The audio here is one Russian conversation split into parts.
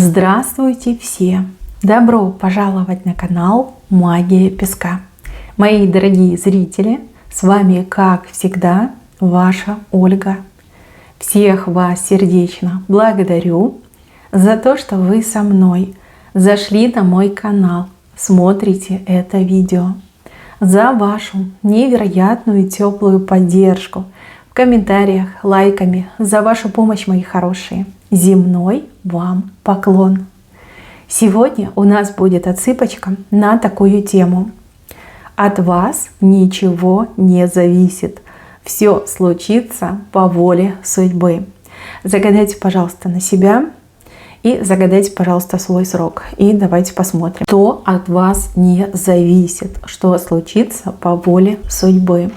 Здравствуйте все! Добро пожаловать на канал Магия Песка. Мои дорогие зрители, с вами, как всегда, ваша Ольга. Всех вас сердечно благодарю за то, что вы со мной зашли на мой канал, смотрите это видео, за вашу невероятную теплую поддержку в комментариях, лайками, за вашу помощь, мои хорошие. Земной вам поклон! Сегодня у нас будет отсыпочка на такую тему. От вас ничего не зависит. Все случится по воле судьбы. Загадайте, пожалуйста, на себя и загадайте, пожалуйста, свой срок. И давайте посмотрим, что от вас не зависит, что случится по воле судьбы.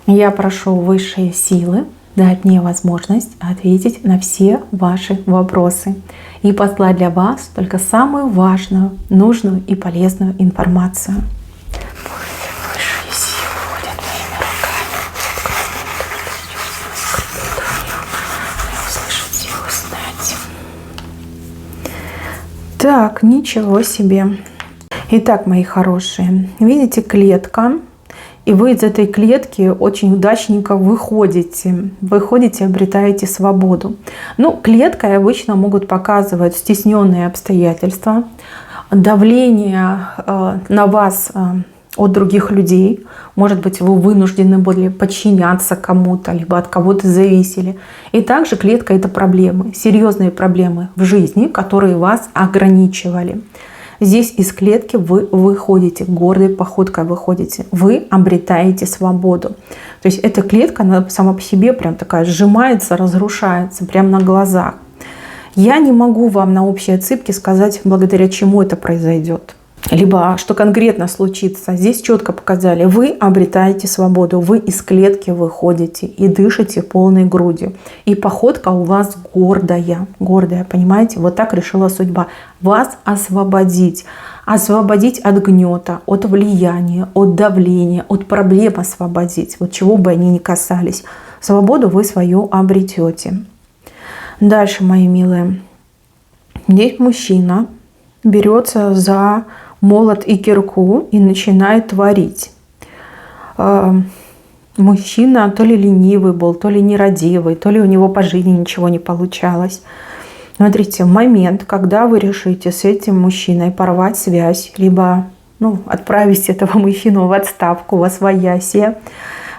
Я прошу высшие силы дать мне возможность ответить на все ваши вопросы и послать для вас только самую важную, нужную и полезную информацию. Высшие силы водят моими руками. Услышать силу знать. Так, ничего себе. Итак, мои хорошие, видите, клетка. И вы из этой клетки очень удачненько выходите, обретаете свободу. Ну, клеткой обычно могут показывать стесненные обстоятельства, давление на вас от других людей. Может быть, вы вынуждены были подчиняться кому-то, либо от кого-то зависели. И также клетка — это проблемы, серьезные проблемы в жизни, которые вас ограничивали. Здесь из клетки вы выходите, гордой походкой выходите, вы обретаете свободу. То есть эта клетка, она сама по себе прям такая сжимается, разрушается прямо на глазах. Я не могу вам на общей отсыпке сказать, благодаря чему это произойдет, либо что конкретно случится. Здесь четко показали, вы обретаете свободу, вы из клетки выходите и дышите полной грудью. И походка у вас гордая, понимаете? Вот так решила судьба. Вас освободить от гнета, от влияния, от давления, от проблем освободить. Вот чего бы они ни касались. Свободу вы свою обретете. Дальше, мои милые. Здесь мужчина берется за молот и кирку и начинает творить. Мужчина то ли ленивый был, то ли нерадивый, то ли у него по жизни ничего не получалось. Смотрите, в момент, когда вы решите с этим мужчиной порвать связь, либо отправить этого мужчину в отставку, во своясье,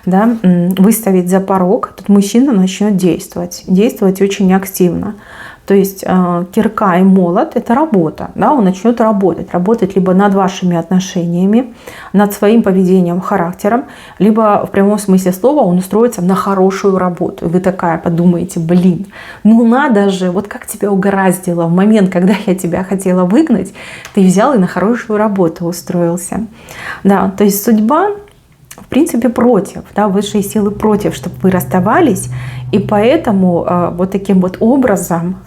да, выставить за порог, этот мужчина начнет действовать очень активно. То есть кирка и молот — это работа. Да? Он начнет работать либо над вашими отношениями, над своим поведением, характером, либо в прямом смысле слова он устроится на хорошую работу. И вы такая подумаете, надо же, вот как тебя угораздило. В момент, когда я тебя хотела выгнать, ты взял и на хорошую работу устроился. Да, то есть судьба, в принципе, против, да, высшие силы против, чтобы вы расставались, и поэтому вот таким вот образом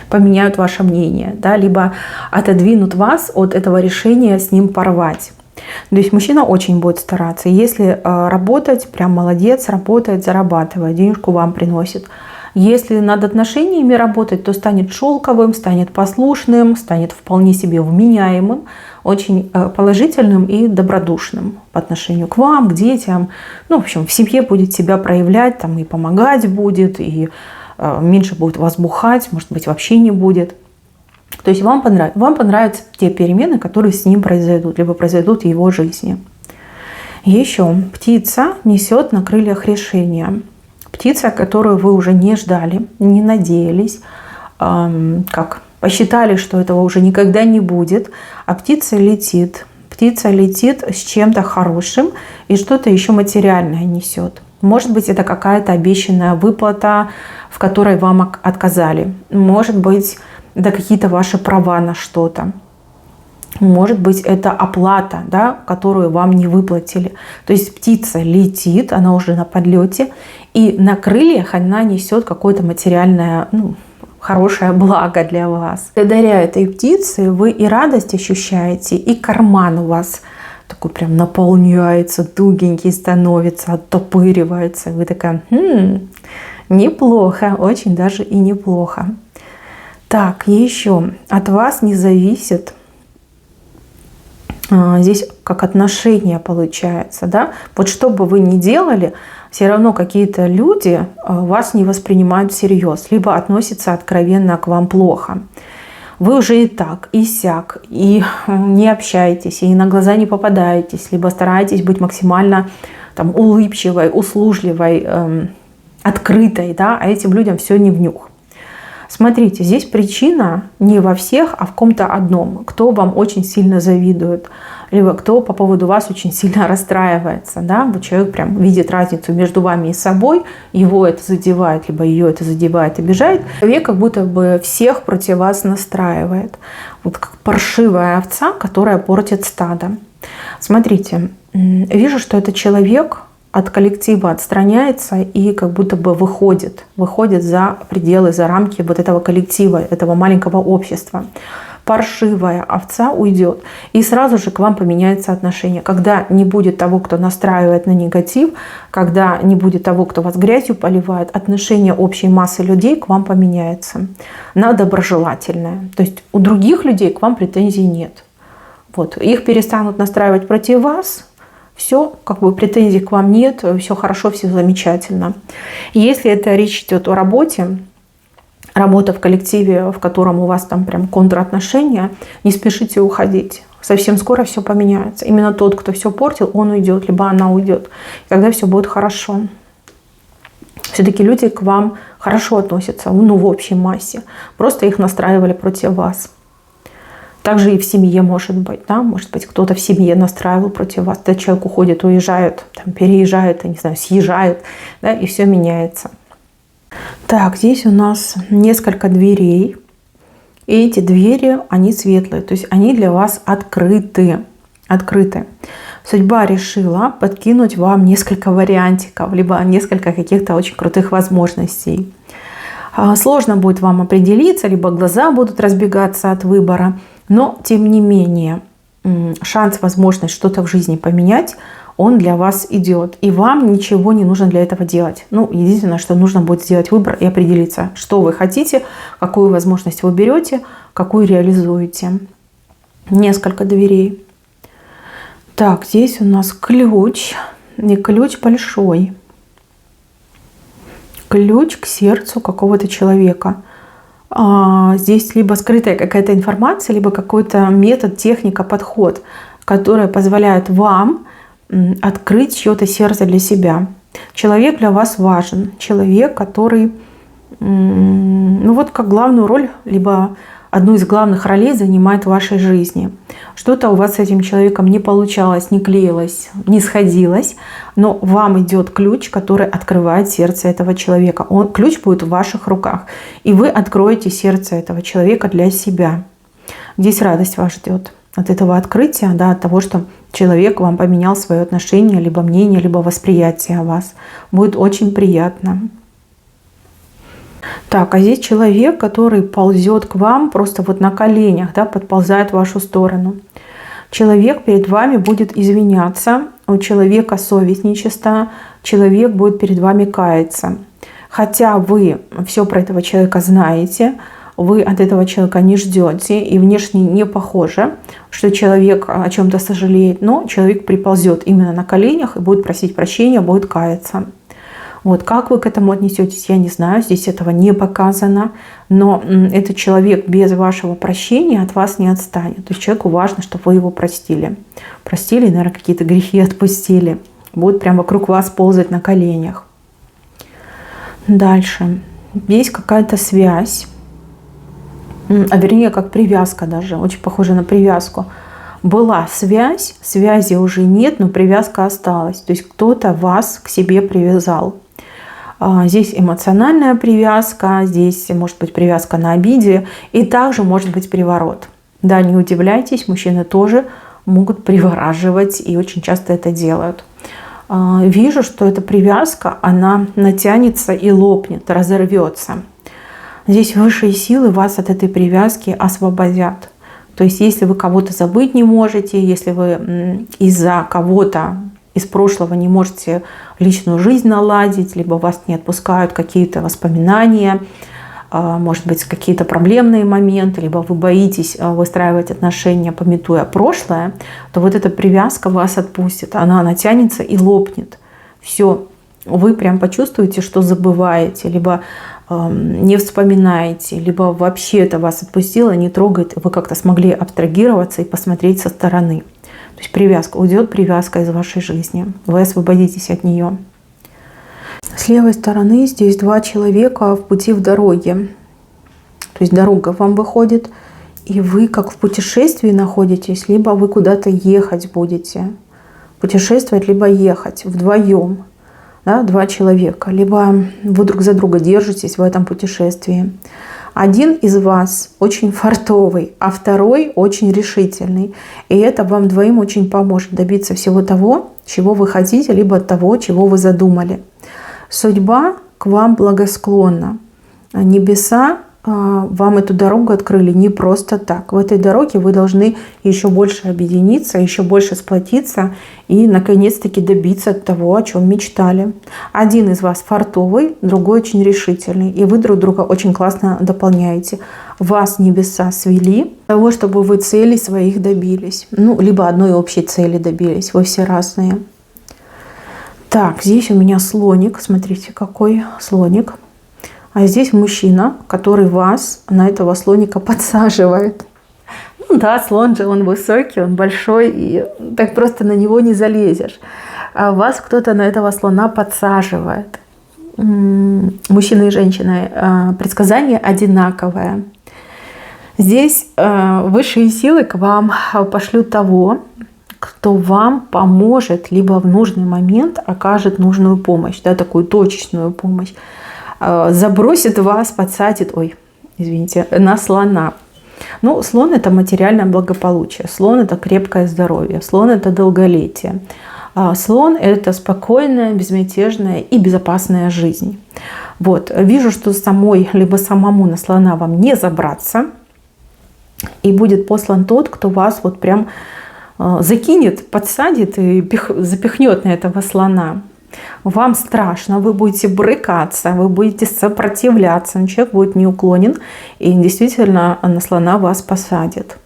поменяют ваше мнение, да, либо отодвинут вас от этого решения с ним порвать. То есть мужчина очень будет стараться. Если работать, прям молодец, работает, зарабатывает, денежку вам приносит. Если над отношениями работать, то станет шелковым, станет послушным, станет вполне себе вменяемым, очень положительным и добродушным по отношению к вам, к детям. В общем, в семье будет себя проявлять, там и помогать будет, и меньше будет вас бухать, может быть, вообще не будет. То есть вам понравятся те перемены, которые с ним произойдут, либо произойдут в его жизни. Еще птица несет на крыльях решения. Птица, которую вы уже не ждали, не надеялись, посчитали, что этого уже никогда не будет, а птица летит. Птица летит с чем-то хорошим и что-то еще материальное несет. Может быть, это какая-то обещанная выплата, в которой вам отказали. Может быть, это какие-то ваши права на что-то. Может быть, это оплата, да, которую вам не выплатили. То есть птица летит, она уже на подлете, и на крыльях она несет какое-то материальное, хорошее благо для вас. Благодаря этой птице вы и радость ощущаете, и карман у вас такой прям наполняется, тугенький становится, оттопыривается. Вы такая, неплохо, очень даже и неплохо. Так, еще от вас не зависит здесь как отношение получается, да? Вот что бы вы ни делали, все равно какие-то люди вас не воспринимают всерьез, либо относятся откровенно к вам плохо. Вы уже и так, и сяк, и не общаетесь, и на глаза не попадаетесь, либо стараетесь быть максимально там улыбчивой, услужливой, открытой, да? А этим людям все не внюх. Смотрите, здесь причина не во всех, а в ком-то одном. Кто вам очень сильно завидует, либо кто по поводу вас очень сильно расстраивается. Да? Вот человек прям видит разницу между вами и собой, его это задевает, либо ее это задевает, обижает. Человек как будто бы всех против вас настраивает. Вот как паршивая овца, которая портит стадо. Смотрите, вижу, что этот человек от коллектива отстраняется и как будто бы выходит за пределы, за рамки вот этого коллектива, этого маленького общества. Паршивая овца уйдет, и сразу же к вам поменяется отношение. Когда не будет того, кто настраивает на негатив, когда не будет того, кто вас грязью поливает, отношение общей массы людей к вам поменяется на доброжелательное. То есть у других людей к вам претензий нет. Вот. Их перестанут настраивать против вас, все, как бы претензий к вам нет, все хорошо, все замечательно. Если это речь идет о работе, работа в коллективе, в котором у вас там прям контратношения, не спешите уходить. Совсем скоро все поменяется. Именно тот, кто все портил, он уйдет, либо она уйдет. И тогда все будет хорошо. Все-таки люди к вам хорошо относятся, в общей массе. Просто их настраивали против вас. Также и в семье может быть, да, может быть, кто-то в семье настраивал против вас, когда человек уходит, уезжает, там, переезжает, я не знаю, съезжает, да, и все меняется. Так, здесь у нас несколько дверей, и эти двери, они светлые, то есть они для вас открыты. Судьба решила подкинуть вам несколько вариантиков, либо несколько каких-то очень крутых возможностей. Сложно будет вам определиться, либо глаза будут разбегаться от выбора. Но, тем не менее, шанс, возможность что-то в жизни поменять, он для вас идет. И вам ничего не нужно для этого делать. Единственное, что нужно будет сделать выбор и определиться, что вы хотите, какую возможность вы берете, какую реализуете. Несколько дверей. Так, здесь у нас ключ. И ключ большой. Ключ к сердцу какого-то человека. Здесь либо скрытая какая-то информация, либо какой-то метод, техника, подход, которая позволяет вам открыть чье-то сердце для себя. Человек для вас важен. Человек, который, как главную роль, либо одну из главных ролей занимает в вашей жизни. Что-то у вас с этим человеком не получалось, не клеилось, не сходилось, но вам идет ключ, который открывает сердце этого человека. Ключ будет в ваших руках, и вы откроете сердце этого человека для себя. Здесь радость вас ждет от этого открытия, да, от того, что человек вам поменял свое отношение, либо мнение, либо восприятие о вас. Будет очень приятно. Так, а здесь человек, который ползет к вам просто на коленях, да, подползает в вашу сторону. Человек перед вами будет извиняться, у человека совесть нечиста, человек будет перед вами каяться. Хотя вы все про этого человека знаете, вы от этого человека не ждете и внешне не похоже, что человек о чем-то сожалеет, но человек приползет именно на коленях и будет просить прощения, будет каяться. Как вы к этому отнесетесь, я не знаю, здесь этого не показано, но этот человек без вашего прощения от вас не отстанет. То есть человеку важно, чтобы вы его простили. Простили, наверное, какие-то грехи отпустили. Будет прямо вокруг вас ползать на коленях. Дальше. Есть какая-то связь, вернее, как привязка даже, очень похожа на привязку. Была связь, связи уже нет, но привязка осталась. То есть кто-то вас к себе привязал. Здесь эмоциональная привязка, здесь может быть привязка на обиде, и также может быть приворот. Да, не удивляйтесь, мужчины тоже могут привораживать и очень часто это делают. Вижу, что эта привязка, она натянется и лопнет, разорвется. Здесь высшие силы вас от этой привязки освободят. То есть если вы кого-то забыть не можете, если вы из-за кого-то из прошлого не можете личную жизнь наладить, либо вас не отпускают какие-то воспоминания, может быть, какие-то проблемные моменты, либо вы боитесь выстраивать отношения, памятуя прошлое, то вот эта привязка вас отпустит, она натянется и лопнет. Все, вы прям почувствуете, что забываете, либо не вспоминаете, либо вообще это вас отпустило, не трогает, вы как-то смогли абстрагироваться и посмотреть со стороны. То есть привязка, уйдет привязка из вашей жизни, вы освободитесь от нее. С левой стороны здесь 2 человека в пути в дороге. То есть дорога вам выходит, и вы как в путешествии находитесь, либо вы куда-то ехать будете. Путешествовать, либо ехать вдвоем. Да, 2 человека. Либо вы друг за друга держитесь в этом путешествии. Один из вас очень фартовый, а второй очень решительный. И это вам двоим очень поможет добиться всего того, чего вы хотите, либо того, чего вы задумали. Судьба к вам благосклонна. Небеса вам эту дорогу открыли не просто так. В этой дороге вы должны еще больше объединиться, еще больше сплотиться и наконец-таки добиться того, о чем мечтали. Один из вас фартовый, другой очень решительный. И вы друг друга очень классно дополняете. Вас небеса свели для того, чтобы вы целей своих добились. Ну, либо одной общей цели добились. Вы все разные. Так, здесь у меня слоник. Смотрите, какой слоник. А здесь мужчина, который вас на этого слоника подсаживает. Ну да, слон же, он высокий, он большой, и так просто на него не залезешь. А вас кто-то на этого слона подсаживает. Мужчина и женщина. Предсказание одинаковое. Здесь высшие силы к вам пошлют того, кто вам поможет, либо в нужный момент окажет нужную помощь, да, такую точечную помощь. Забросит вас, подсадит, на слона. Ну, слон – это материальное благополучие, слон – это крепкое здоровье, слон – это долголетие. Слон – это спокойная, безмятежная и безопасная жизнь. Вот. Вижу, что самой, либо самому на слона вам не забраться, и будет послан тот, кто вас вот прям закинет, подсадит и запихнет на этого слона. Вам страшно, вы будете брыкаться, вы будете сопротивляться, но человек будет неуклонен и действительно на слона вас посадит.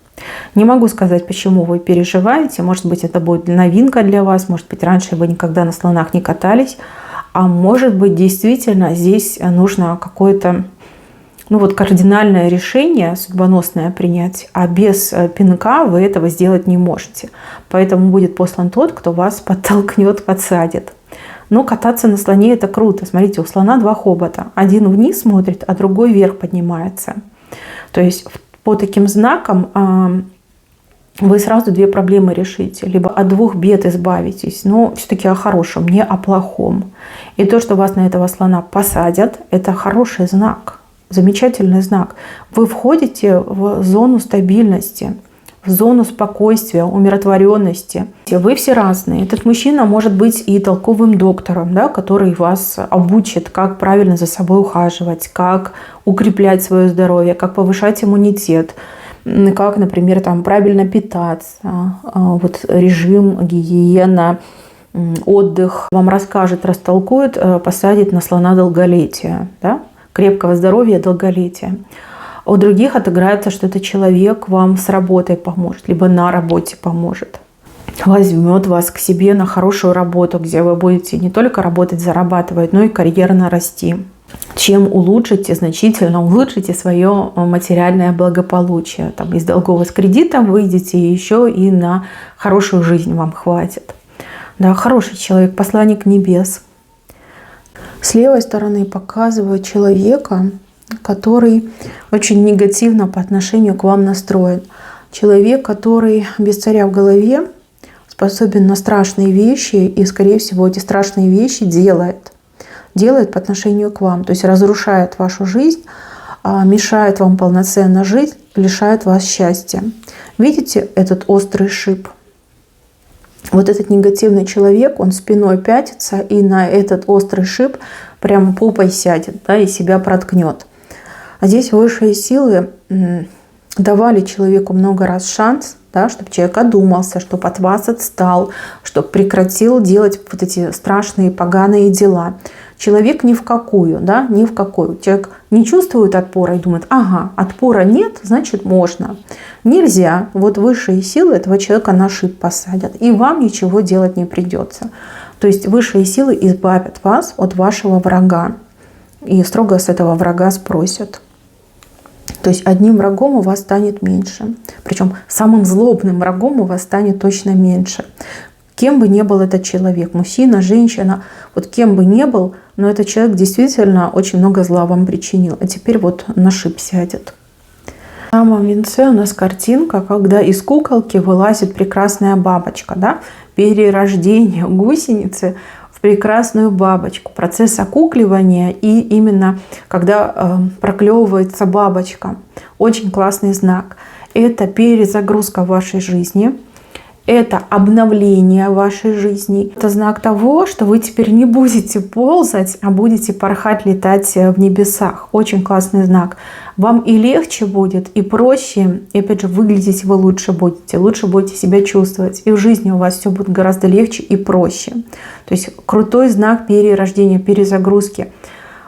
Не могу сказать, почему вы переживаете. Может быть, это будет новинка для вас, может быть, раньше вы никогда на слонах не катались, а может быть, действительно здесь нужно какое-то кардинальное решение, судьбоносное принять, а без пинка вы этого сделать не можете. Поэтому будет послан тот, кто вас подтолкнет, подсадит. Но кататься на слоне – это круто. Смотрите, у слона 2 хобота. Один вниз смотрит, а другой вверх поднимается. То есть по таким знакам вы сразу 2 проблемы решите. Либо от 2 бед избавитесь, но все-таки о хорошем, не о плохом. И то, что вас на этого слона посадят, это хороший знак, замечательный знак. Вы входите в зону стабильности, в зону спокойствия, умиротворенности. Вы все разные. Этот мужчина может быть и толковым доктором, да, который вас обучит, как правильно за собой ухаживать, как укреплять свое здоровье, как повышать иммунитет, как, например, правильно питаться, режим, гигиена, отдых. Вам расскажет, растолкует, посадит на слона долголетия, да, крепкого здоровья, долголетия. У других отыграется, что этот человек вам с работой поможет, либо на работе поможет. Возьмет вас к себе на хорошую работу, где вы будете не только работать, зарабатывать, но и карьерно расти. Чем значительно улучшите свое материальное благополучие. Из долгов с кредитом выйдете, и еще и на хорошую жизнь вам хватит. Да, хороший человек, посланник небес. С левой стороны показываю человека, который очень негативно по отношению к вам настроен. Человек, который без царя в голове, способен на страшные вещи и, скорее всего, эти страшные вещи делает по отношению к вам. То есть разрушает вашу жизнь, мешает вам полноценно жить, лишает вас счастья. Видите этот острый шип? Вот этот негативный человек, он спиной пятится и на этот острый шип прямо попой сядет, да, и себя проткнет. А здесь высшие силы давали человеку много раз шанс, да, чтобы человек одумался, чтобы от вас отстал, чтобы прекратил делать вот эти страшные, поганые дела. человек ни в какую, да, ни в какую. Человек не чувствует отпора и думает, ага, отпора нет, значит можно. Нельзя. Вот высшие силы этого человека на шип посадят, и вам ничего делать не придется. То есть высшие силы избавят вас от вашего врага и строго с этого врага спросят. То есть одним врагом у вас станет меньше. Причем самым злобным врагом у вас станет точно меньше. Кем бы ни был этот человек, мужчина, женщина, вот кем бы ни был, но этот человек действительно очень много зла вам причинил. А теперь вот на шип сядет. В самом венце у нас картинка, когда из куколки вылазит прекрасная бабочка. Да? Перерождение гусеницы в прекрасную бабочку. Процесс окукливания и именно когда проклевывается бабочка. Очень классный знак. Это перезагрузка вашей жизни. Это обновление вашей жизни. Это знак того, что вы теперь не будете ползать, а будете порхать, летать в небесах. Очень классный знак. Вам и легче будет, и проще, и опять же выглядеть вы лучше будете себя чувствовать. И в жизни у вас все будет гораздо легче и проще. То есть крутой знак перерождения, перезагрузки,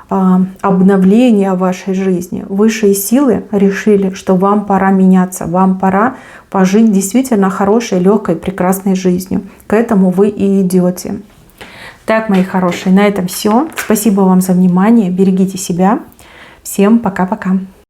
обновления вашей жизни. Высшие силы решили, что вам пора меняться, вам пора пожить действительно хорошей, легкой, прекрасной жизнью. К этому вы и идете. Так, мои хорошие, на этом все. Спасибо вам за внимание. Берегите себя. Всем пока-пока.